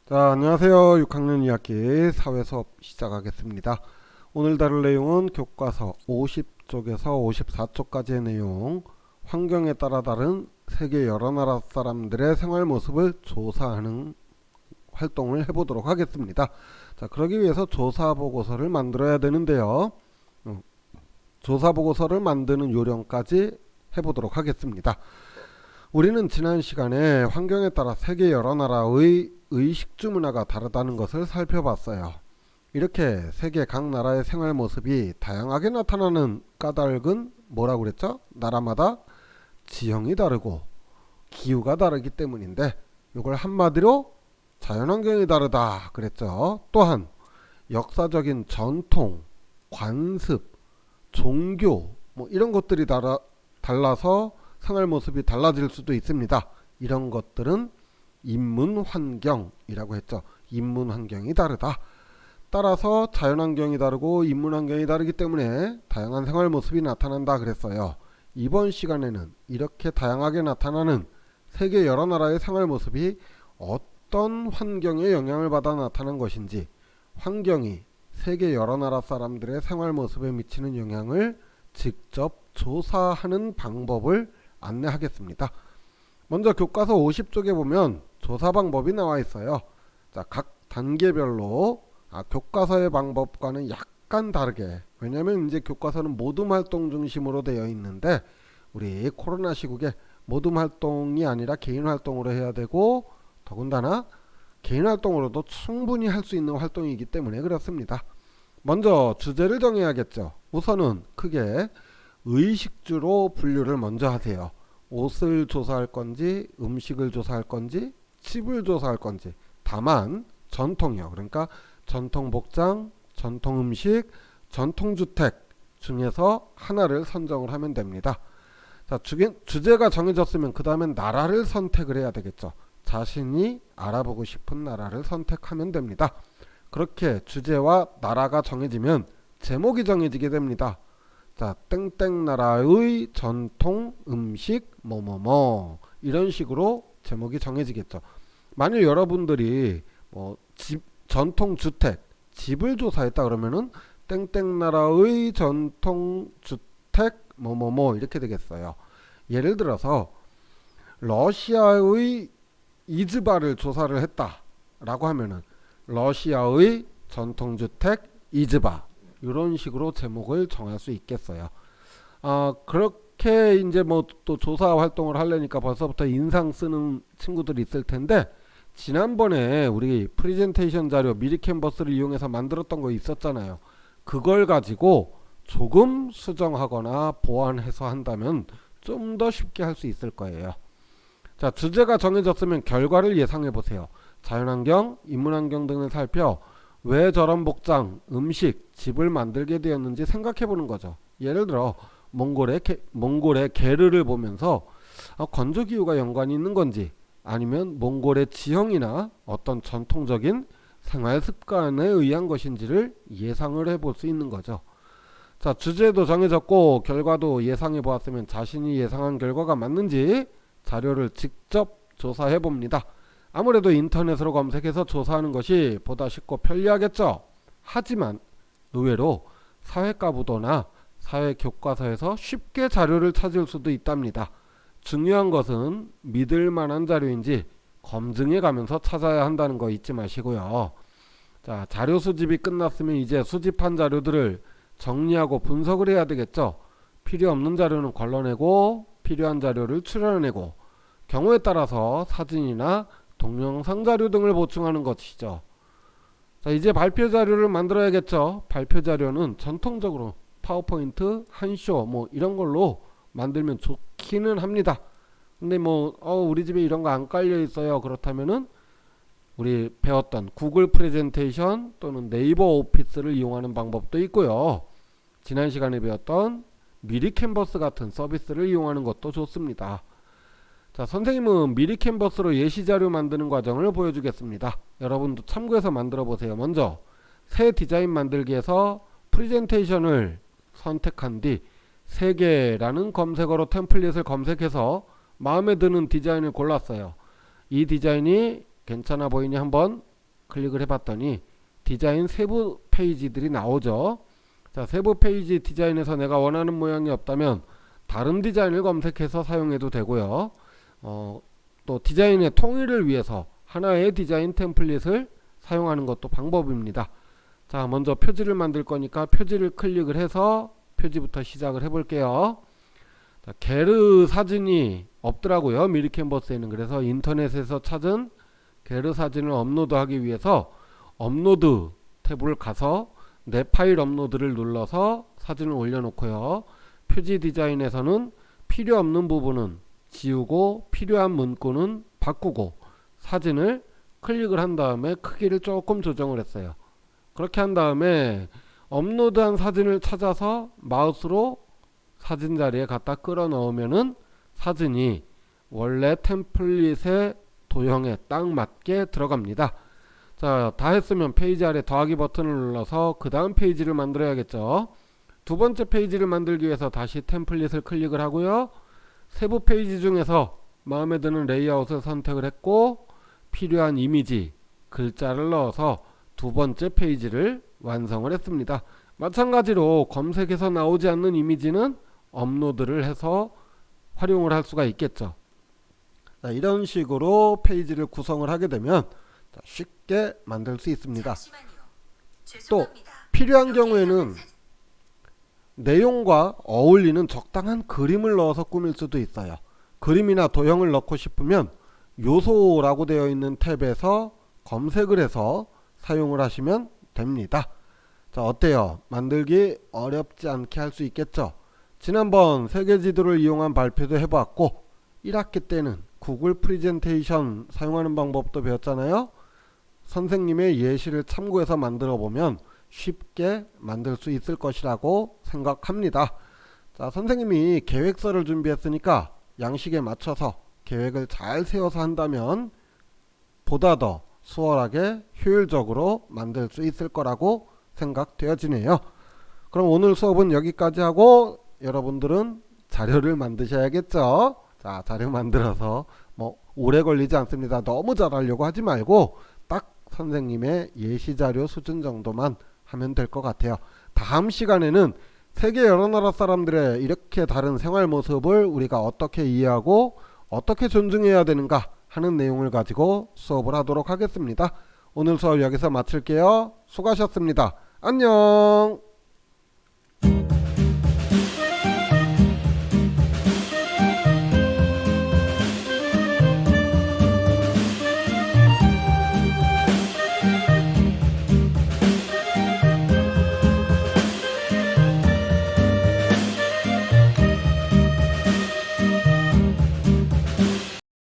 자, 안녕하세요. 6학년 2학기 사회 수업 시작하겠습니다. 오늘 다룰 내용은 교과서 50쪽에서 54쪽까지의 내용, 환경에 따라 다른 세계 여러 나라 사람들의 생활 모습을 조사하는 활동을 해보도록 하겠습니다. 자, 그러기 위해서 조사 보고서를 만들어야 되는데요. 조사 보고서를 만드는 요령까지 해보도록 하겠습니다. 우리는 지난 시간에 환경에 따라 세계 여러 나라의 의식주 문화가 다르다는 것을 살펴봤어요. 이렇게 세계 각 나라의 생활 모습이 다양하게 나타나는 까닭은 뭐라고 그랬죠? 나라마다 지형이 다르고 기후가 다르기 때문인데, 이걸 한마디로 자연환경이 다르다 그랬죠. 또한 역사적인 전통, 관습, 종교 이런 것들이 달라서 생활 모습이 달라질 수도 있습니다. 이런 것들은 인문 환경이라고 했죠. 인문 환경이 다르다. 따라서 자연 환경이 다르고 인문 환경이 다르기 때문에 다양한 생활 모습이 나타난다 그랬어요. 이번 시간에는 이렇게 다양하게 나타나는 세계 여러 나라의 생활 모습이 어떤 환경에 영향을 받아 나타난 것인지, 환경이 세계 여러 나라 사람들의 생활 모습에 미치는 영향을 직접 조사하는 방법을 안내하겠습니다. 먼저 교과서 50쪽에 보면 조사 방법이 나와 있어요. 자, 각 단계별로 교과서의 방법과는 약간 다르게, 왜냐하면 이제 교과서는 모둠 활동 중심으로 되어 있는데 우리 코로나 시국에 모둠 활동이 아니라 개인 활동으로 해야 되고, 더군다나 개인 활동으로도 충분히 할 수 있는 활동이기 때문에 그렇습니다. 먼저 주제를 정해야겠죠. 우선은 크게 의식주로 분류를 먼저 하세요. 옷을 조사할 건지, 음식을 조사할 건지, 집을 조사할 건지. 다만 전통이요. 그러니까 전통 복장, 전통 음식, 전통 주택 중에서 하나를 선정을 하면 됩니다. 자, 주제가 정해졌으면 그 다음엔 나라를 선택을 해야 되겠죠. 자신이 알아보고 싶은 나라를 선택하면 됩니다. 그렇게 주제와 나라가 정해지면 제목이 정해지게 됩니다. 자, 땡땡 나라의 전통 음식 뭐뭐뭐, 이런 식으로 제목이 정해지겠죠. 만약 여러분들이 전통 주택, 집을 조사했다 그러면은 땡땡 나라의 전통 주택 뭐뭐뭐 이렇게 되겠어요. 예를 들어서 러시아의 이즈바를 조사를 했다라고 하면은 러시아의 전통주택 이즈바, 이런 식으로 제목을 정할 수 있겠어요. 그렇게 이제 또 조사 활동을 하려니까 벌써부터 인상 쓰는 친구들이 있을 텐데, 지난번에 우리 프레젠테이션 자료 미리 캔버스를 이용해서 만들었던 거 있었잖아요. 그걸 가지고 조금 수정하거나 보완해서 한다면 좀 더 쉽게 할 수 있을 거예요. 자, 주제가 정해졌으면 결과를 예상해 보세요. 자연환경, 인문환경 등을 살펴 왜 저런 복장, 음식, 집을 만들게 되었는지 생각해 보는 거죠. 예를 들어 몽골의 게르를 보면서 건조기후가 연관이 있는 건지, 아니면 몽골의 지형이나 어떤 전통적인 생활 습관에 의한 것인지를 예상을 해볼 수 있는 거죠. 자, 주제도 정해졌고 결과도 예상해 보았으면 자신이 예상한 결과가 맞는지 자료를 직접 조사해 봅니다. 아무래도 인터넷으로 검색해서 조사하는 것이 보다 쉽고 편리하겠죠. 하지만 의외로 사회과부도나 사회교과서에서 쉽게 자료를 찾을 수도 있답니다. 중요한 것은 믿을 만한 자료인지 검증해 가면서 찾아야 한다는 거 잊지 마시고요. 자, 자료 수집이 끝났으면 이제 수집한 자료들을 정리하고 분석을 해야 되겠죠. 필요 없는 자료는 걸러내고 필요한 자료를 추려내고, 경우에 따라서 사진이나 동영상 자료 등을 보충하는 것이죠. 자, 이제 발표 자료를 만들어야겠죠. 발표 자료는 전통적으로 파워포인트, 한쇼 이런 걸로 만들면 좋기는 합니다. 근데 우리 집에 이런 거 안 깔려 있어요. 그렇다면은 우리 배웠던 구글 프레젠테이션 또는 네이버 오피스를 이용하는 방법도 있고요. 지난 시간에 배웠던 미리 캔버스 같은 서비스를 이용하는 것도 좋습니다. 자, 선생님은 미리 캔버스로 예시 자료 만드는 과정을 보여주겠습니다. 여러분도 참고해서 만들어 보세요. 먼저 새 디자인 만들기에서 프레젠테이션을 선택한 뒤 3개라는 검색어로 템플릿을 검색해서 마음에 드는 디자인을 골랐어요. 이 디자인이 괜찮아 보이니 한번 클릭을 해봤더니 디자인 세부 페이지들이 나오죠. 자, 세부 페이지 디자인에서 내가 원하는 모양이 없다면 다른 디자인을 검색해서 사용해도 되고요. 또 디자인의 통일을 위해서 하나의 디자인 템플릿을 사용하는 것도 방법입니다. 자, 먼저 표지를 만들 거니까 표지를 클릭을 해서 표지부터 시작을 해 볼게요. 자, 게르 사진이 없더라고요, 미리 캔버스에는. 그래서 인터넷에서 찾은 게르 사진을 업로드하기 위해서 업로드 탭을 가서 내 파일 업로드를 눌러서 사진을 올려놓고요. 표지 디자인에서는 필요 없는 부분은 지우고 필요한 문구는 바꾸고 사진을 클릭을 한 다음에 크기를 조금 조정을 했어요. 그렇게 한 다음에 업로드한 사진을 찾아서 마우스로 사진 자리에 갖다 끌어 넣으면은 사진이 원래 템플릿의 도형에 딱 맞게 들어갑니다. 자, 다 했으면 페이지 아래 더하기 버튼을 눌러서 그 다음 페이지를 만들어야겠죠. 두 번째 페이지를 만들기 위해서 다시 템플릿을 클릭을 하고요. 세부 페이지 중에서 마음에 드는 레이아웃을 선택을 했고 필요한 이미지, 글자를 넣어서 두 번째 페이지를 완성을 했습니다. 마찬가지로 검색해서 나오지 않는 이미지는 업로드를 해서 활용을 할 수가 있겠죠. 자, 이런 식으로 페이지를 구성을 하게 되면 쉽게 만들 수 있습니다. 또 필요한 경우에는 내용과 어울리는 적당한 그림을 넣어서 꾸밀 수도 있어요. 그림이나 도형을 넣고 싶으면 요소라고 되어 있는 탭에서 검색을 해서 사용을 하시면 됩니다. 자, 어때요? 만들기 어렵지 않게 할 수 있겠죠? 지난번 세계지도를 이용한 발표도 해봤고 1학기 때는 구글 프레젠테이션 사용하는 방법도 배웠잖아요. 선생님의 예시를 참고해서 만들어 보면 쉽게 만들 수 있을 것이라고 생각합니다. 자, 선생님이 계획서를 준비했으니까 양식에 맞춰서 계획을 잘 세워서 한다면 보다 더 수월하게 효율적으로 만들 수 있을 거라고 생각되어지네요. 그럼 오늘 수업은 여기까지 하고 여러분들은 자료를 만드셔야겠죠. 자, 자료 만들어서 뭐 오래 걸리지 않습니다. 너무 잘하려고 하지 말고 딱 선생님의 예시 자료 수준 정도만 하면 될 것 같아요. 다음 시간에는 세계 여러 나라 사람들의 이렇게 다른 생활 모습을 우리가 어떻게 이해하고 어떻게 존중해야 되는가 하는 내용을 가지고 수업을 하도록 하겠습니다. 오늘 수업 여기서 마칠게요. 수고하셨습니다. 안녕.